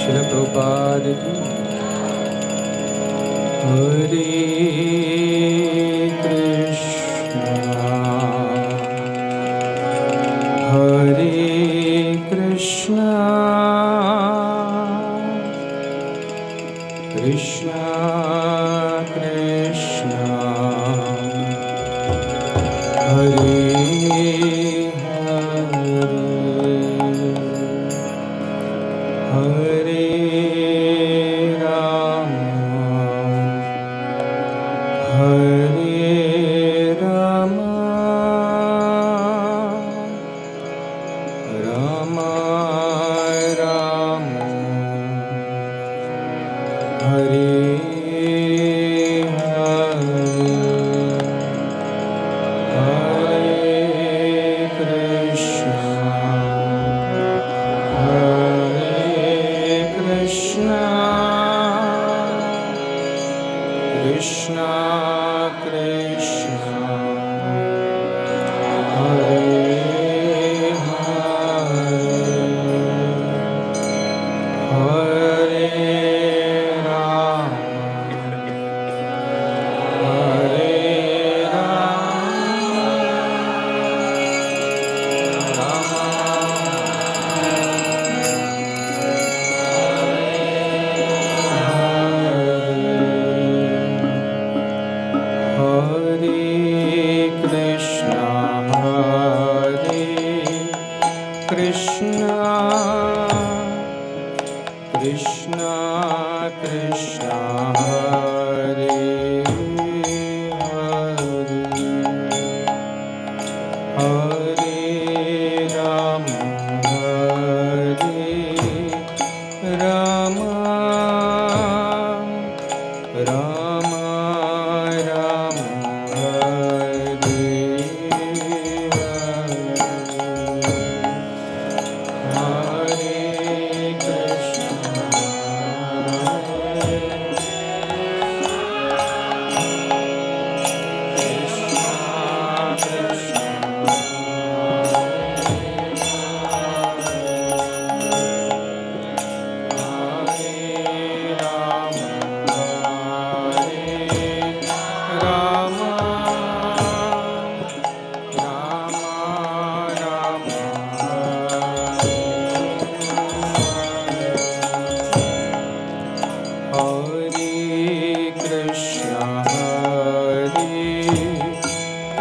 श्रील प्रभुपाद की। हरे कृष्णा कृष्णा कृष्णा हरे हरे राम राम राम हरे कृष्णा कृष्णा हरे हरे राम कृष्णा कृष्णा हरे हरे राम राम राम राम हरे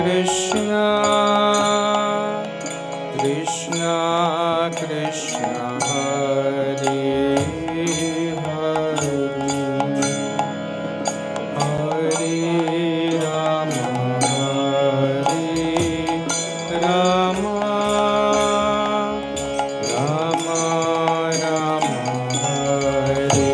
कृष्णा कृष्णा कृष्णा हरे हरे राम राम राम राम हरे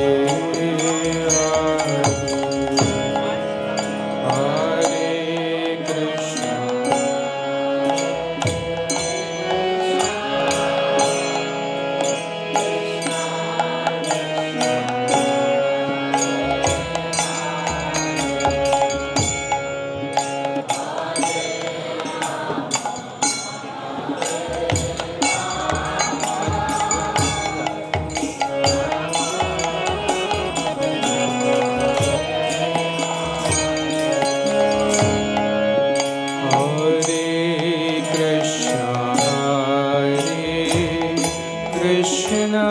कृष्णा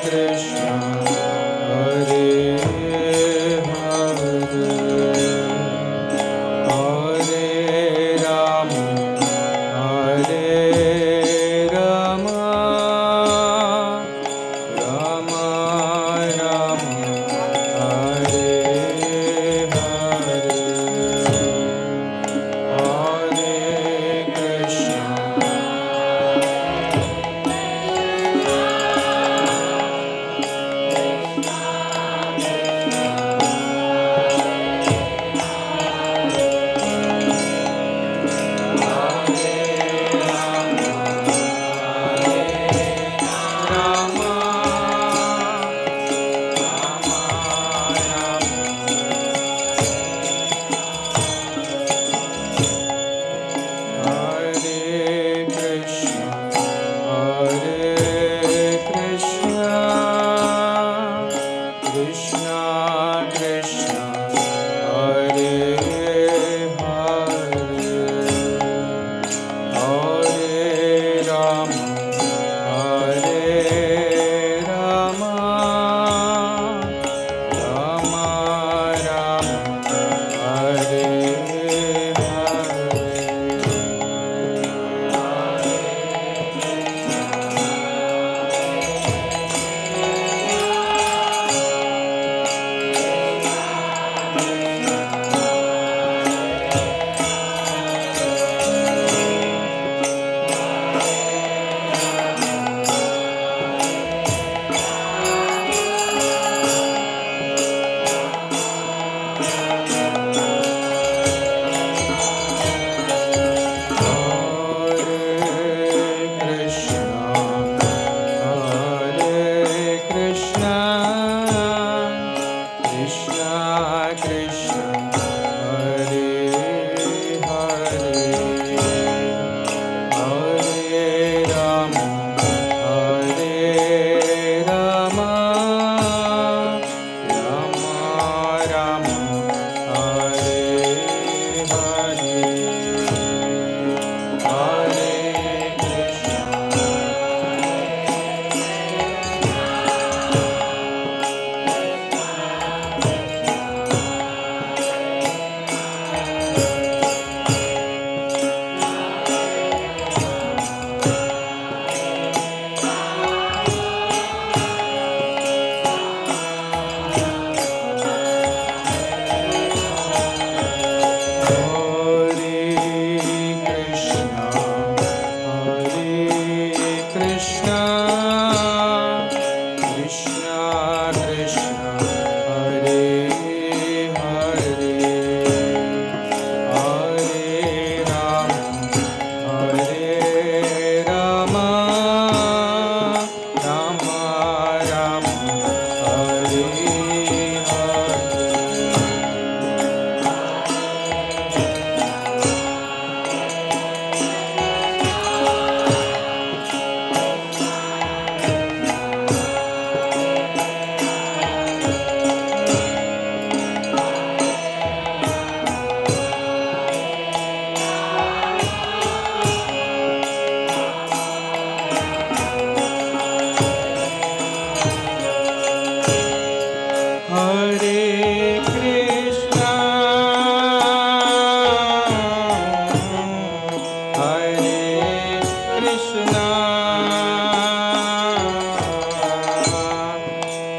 कृष्णा हरे हरे राम राम राम हरे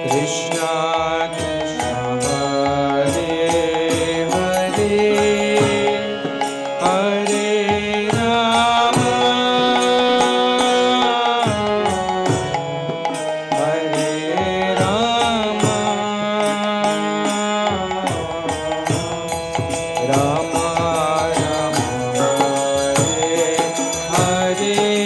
Krishna Krishna Hare Hare Hare Rama Hare Rama Rama Rama Hare Hare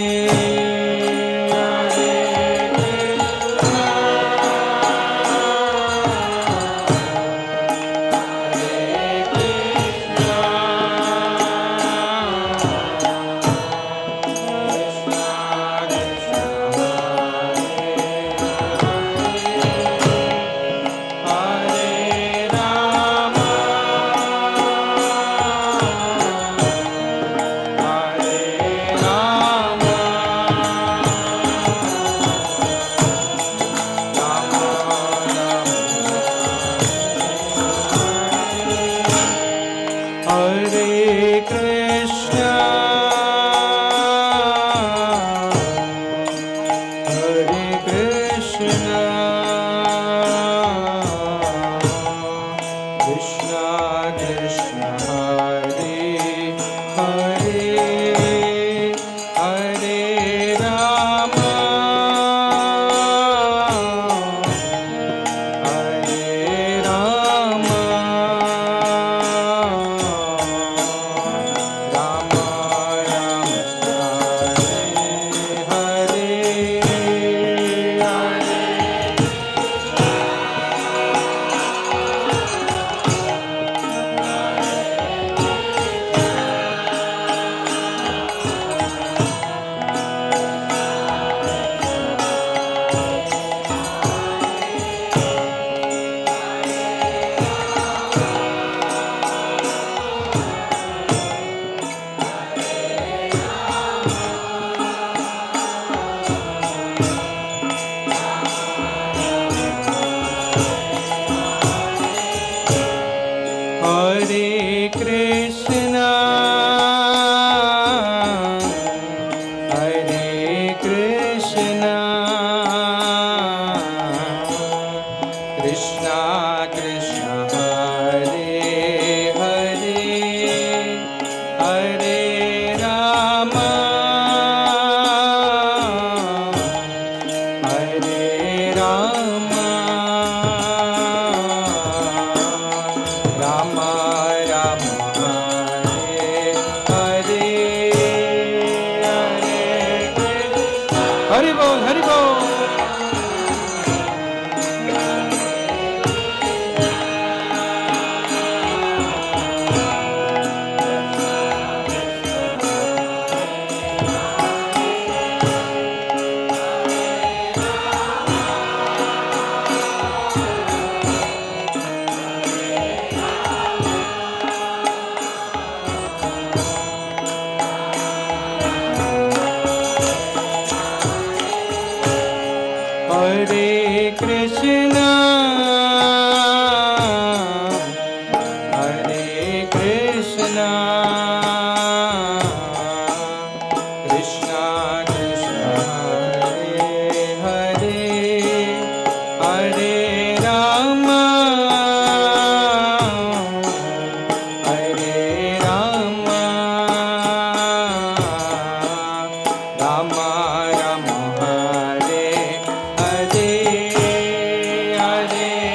Hare Krishna, Hare Krishna, Krishna Krishna, Hare Hare, Hare Rama, Hare Rama. Rama Rama Hare Hare Krishna, Hare Krishna, Krishna Krishna, Hare Hare, Hare Rama, Hare Rama, Rama Rama Hare Hare, Hare Krishna. Hari Bol, Hari Bol. Hare Krishna, Hare Krishna, Krishna Krishna, Hare Hare, Hare Rama, Hare Rama, Rama Rama Hare Hare, Hare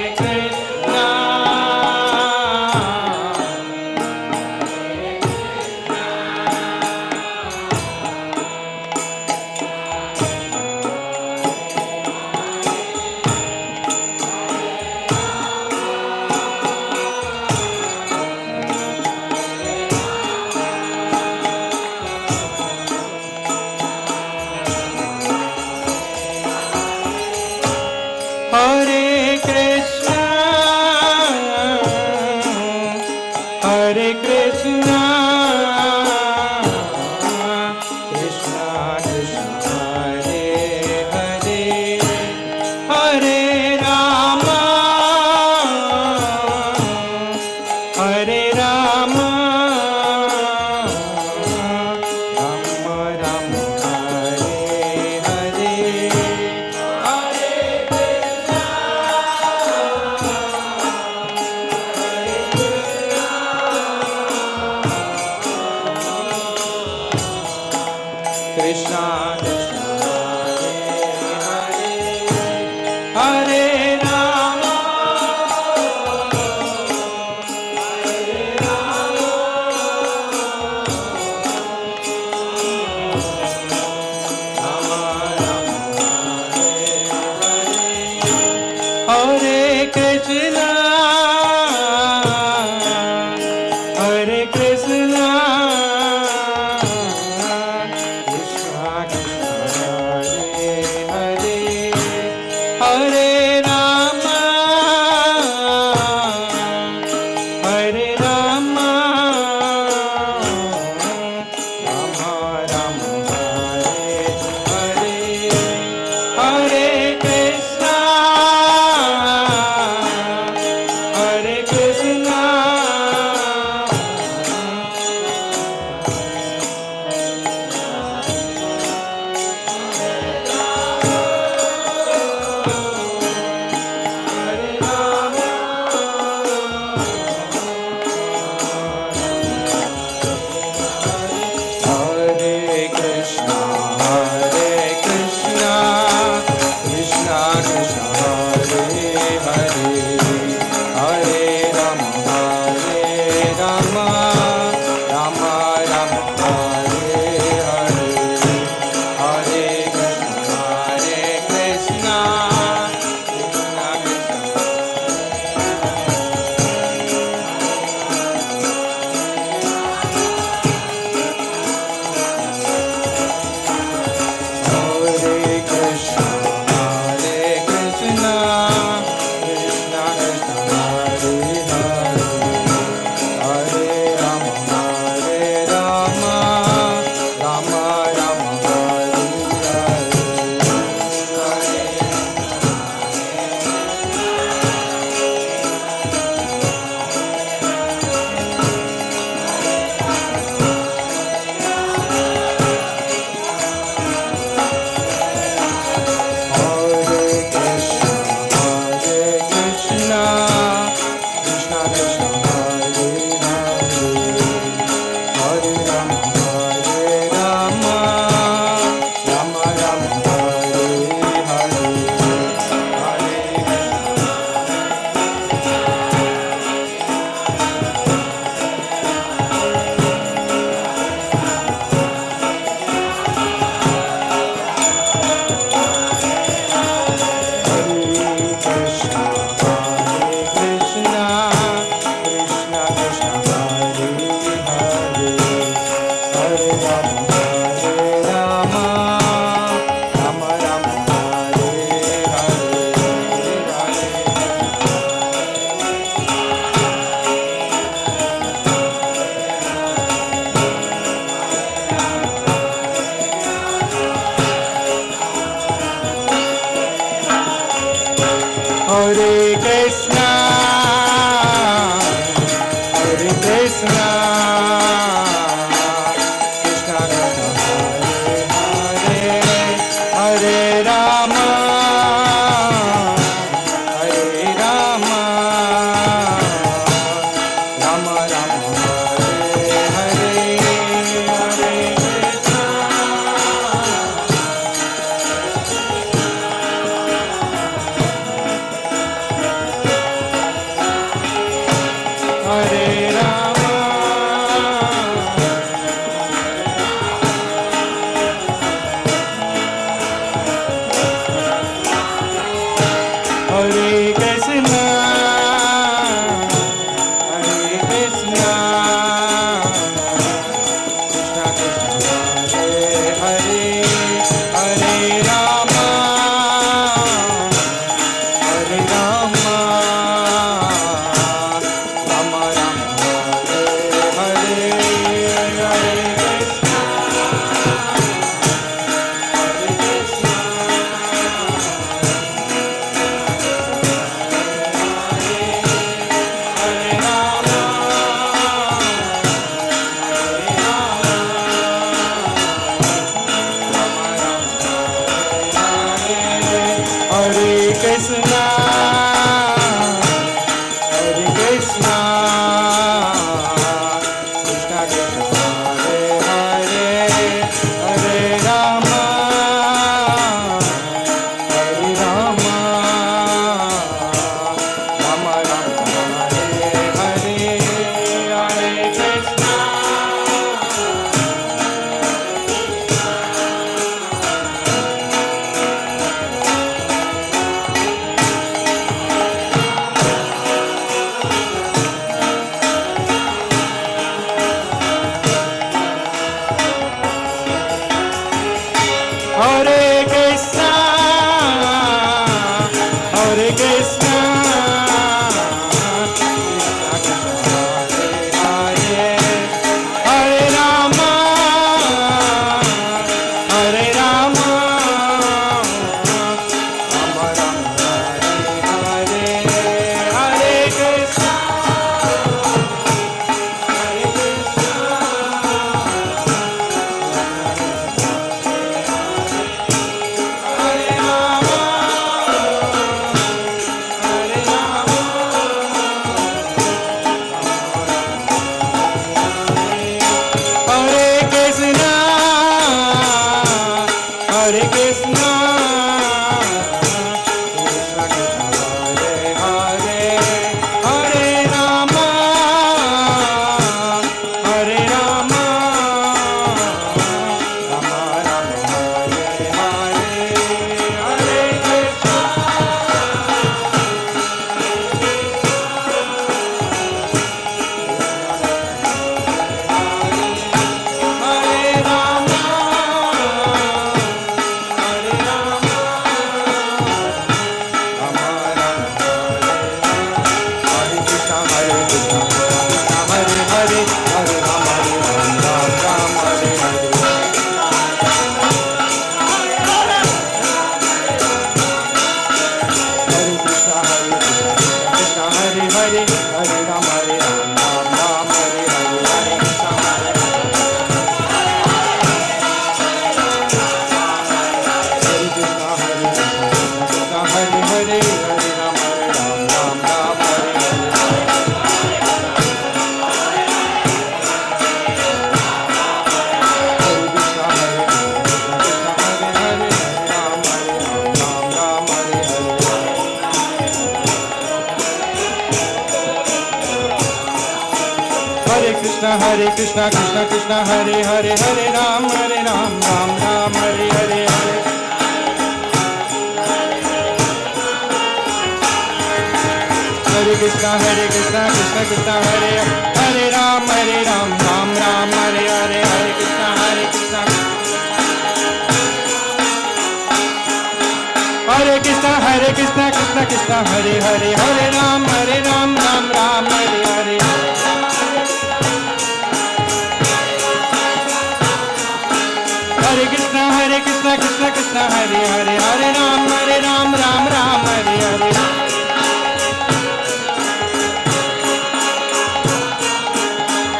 Hare Krishna, Hare Krishna, Hare Krishna, Hare Krishna, Krishna Krishna, Hare Hare, Hare Rama, Hare Rama, Rama Rama, Hare Hare, Hare Krishna, Hare Krishna, Krishna Krishna. Hare Krishna, Hare Krishna, Krishna Krishna, Hare Hare, Hare Rama, Hare Rama, Rama Rama, Hare Hare. Hare Krishna, Hare Krishna, Krishna Krishna, Hare Hare, Hare Rama, Hare Rama, Rama Rama, Hare Hare, Hare Hare Krishna, Hare Krishna, Krishna Krishna, Hare Hare, Hare Rama, Hare Rama, Rama Rama, Hare Hare Krishna, Hare Krishna, Krishna Krishna, Hare Hare, Hare Rama, Hare Rama, Rama Rama, Hare Hare, Hare Krishna. Hare Rama, Hare Krishna, Hare Krishna, Krishna Krishna, Hare Hare, Hare Rama, Hare Rama, Rama Rama, Hare Hare, Hare Krishna, Hare Krishna, Hare Rama, Hare Krishna, Hare Krishna, Krishna Krishna, Hare Hare, Hare Rama, Hare Rama, Rama Rama, Hare Hare, Hare Krishna. Hare Hare Krishna Krishna Krishna Hare Hare Hare Ram Ram Ram Hare Hare Hare Krishna Krishna Krishna Hare Hare Ram Ram Ram Hare Hare Hare Krishna Krishna Krishna Krishna Hare Hare Hare Ram Ram Ram Hare Hare Hare Krishna Krishna Krishna Hare Hare Hare Ram Ram Ram Hare Hare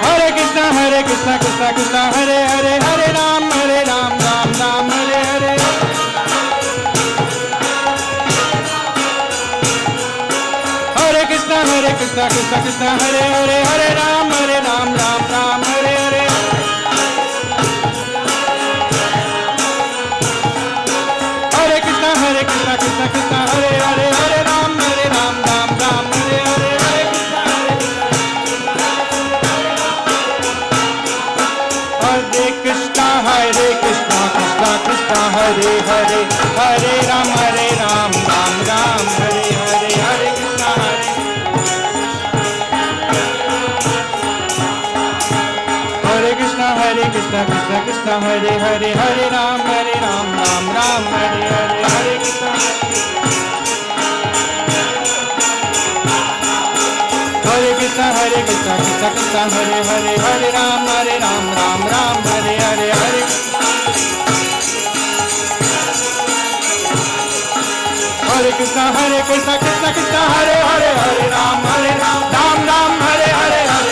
Hare Krishna Krishna Krishna Hare Hare Hare Ram Ram Ram Hare Hare Hare Krishna Krishna Hare Hare Hare Ram Ram Hare Hare Hare Krishna Krishna Hare Hare Hare Ram Ram Hare Hare Hare Krishna Krishna Krishna Hare Hare Hare Ram Ram Hare Hare Hare Krishna Krishna Krishna Hare Hare Hare Ram Ram Hare Hare Hare Krishna Krishna Krishna Hare Hare Hare Ram Ram Hare Hare Hare Krishna Krishna Krishna Hare Hare Hare Ram Ram Hare Hare Hare Krishna Krishna Krishna Hare Hare Hare Ram Ram Hare Hare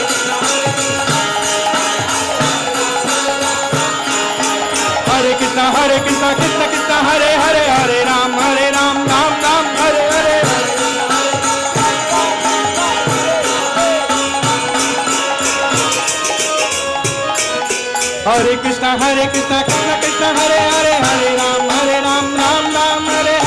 Hare Krishna Krishna Krishna Hare Hare Hare Ram Ram Hare Hare Hare Krishna Krishna Krishna Hare Hare Hare Ram Ram Hare Hare Krishna Krishna Krishna Hare Hare Hare Ram Ram Ram Hare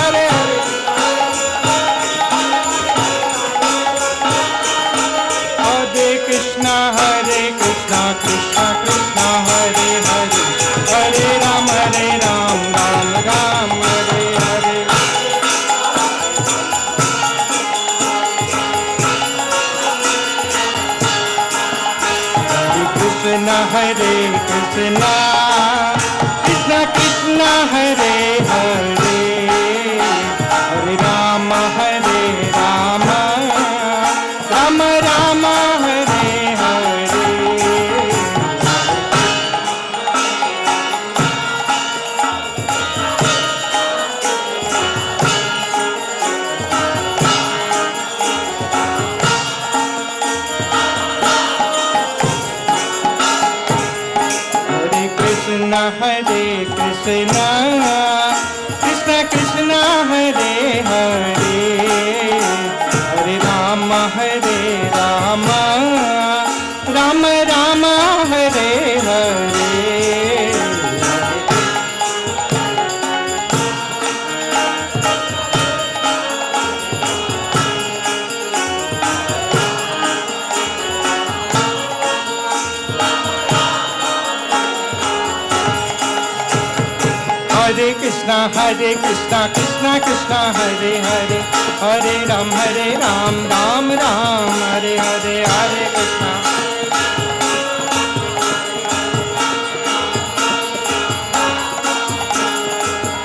Hare Krishna Krishna Krishna Hare Hare Hare Ram Ram Ram Hare Hare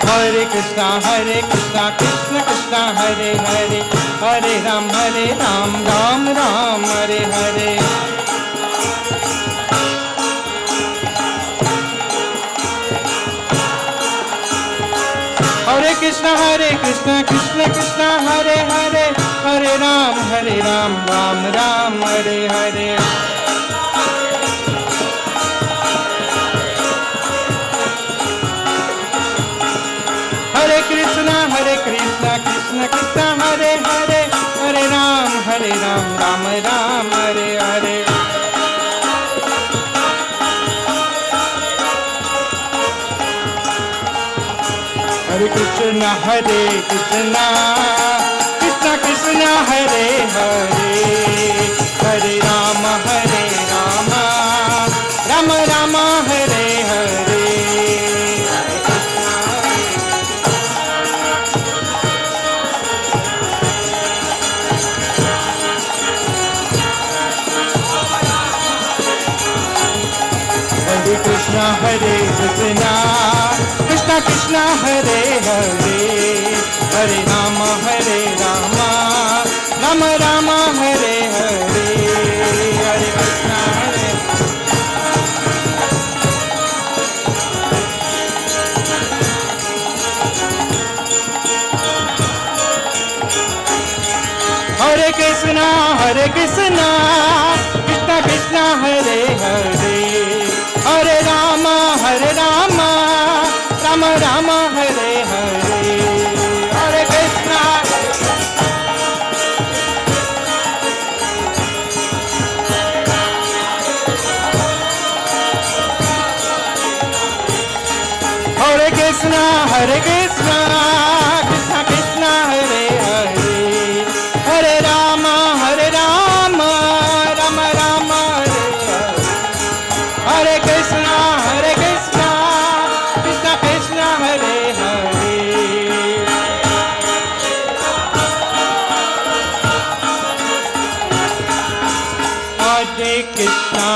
Hare Krishna Krishna Krishna Hare Hare Hare Ram Ram Hare Hare Hare Krishna Krishna Krishna Krishna Hare Hare Hare Ram Ram Hare Hare Hare Krishna Krishna Hare Hare Hare Ram Ram Hare Hare Hare Krishna Krishna Krishna Hare Hare Hare Ram Ram Hare Hare Hare Krishna Krishna Krishna Hare Hare Hare Ram Hare Krishna, Krishna Krishna Hare Hare, Hare Rama Hare Rama, Rama Rama Hare Hare, Hare Krishna Hare. Hare Krishna, Hare Krishna, Krishna Krishna Hare Hare, Hare Rama, Rama Rama Hare Hare, Hare Krishna. Hare Krishna, Hare Krishna, Krishna Krishna Hare Hare, Hare Rama, Rama Rama Hare Hare, Hare Krishna, Krishna Krishna Hare Hare. Hare Krishna,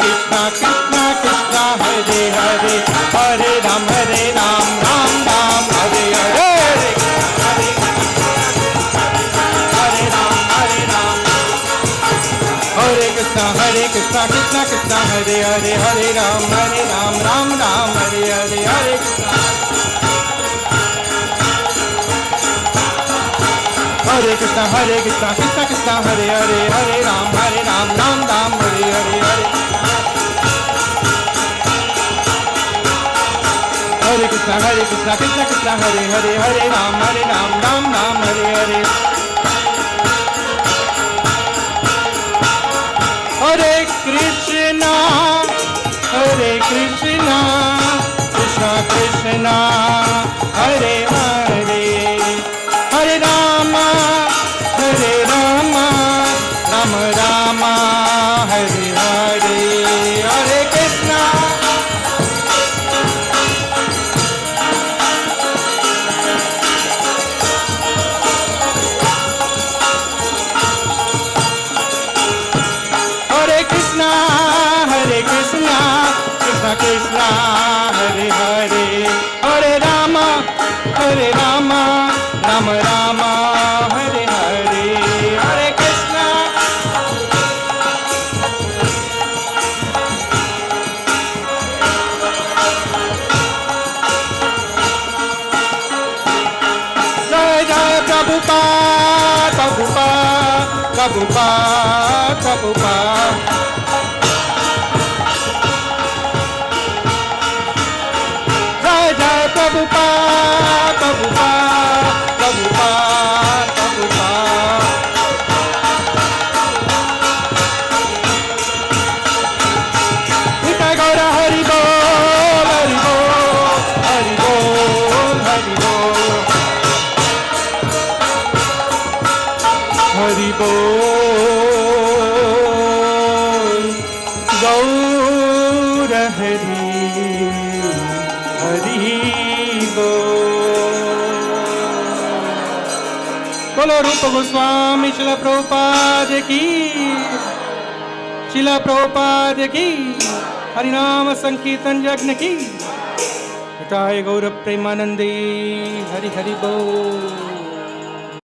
Krishna Krishna Hare Hare, Hare Ram, Ram Ram Hare Hare, Hare Ram, Hare Krishna, Krishna Krishna Hare Hare, Hare Ram, Ram Ram Hare Hare, Hare Krishna. Hare Krishna, Krishna Krishna Hare Hare, Hare Ram, Ram Ram Hare Hare, Hare. Hare Krishna, Krishna Krishna Hare Hare, Hare Ram, Ram Ram Hare Hare. Hare Krishna, Krishna Krishna Hare Hare, Hare Rama, Rama Rama Hare Hare, Hare Krishna. Hare Krishna, Krishna Krishna Hare Hare, Hare Rama, Rama Rama Hare Hare, Hare Krishna. Jai Jai Prabhupada, Prabhupada. Jai Jai Prabhupada, Prabhupada. Nitai Gaura Hari Bol, Hari Bol, Hari Bol, Hari Bol. Hari Bol, Gaura Hari, Hari Bol. बोलो रूप गोस्वामी शिला प्रभुपाद की, शिला प्रभुपाद की, हरिनाम संकीर्तन यज्ञ की, हिताय गौर प्रेमानंदी, हरि हरि बोल.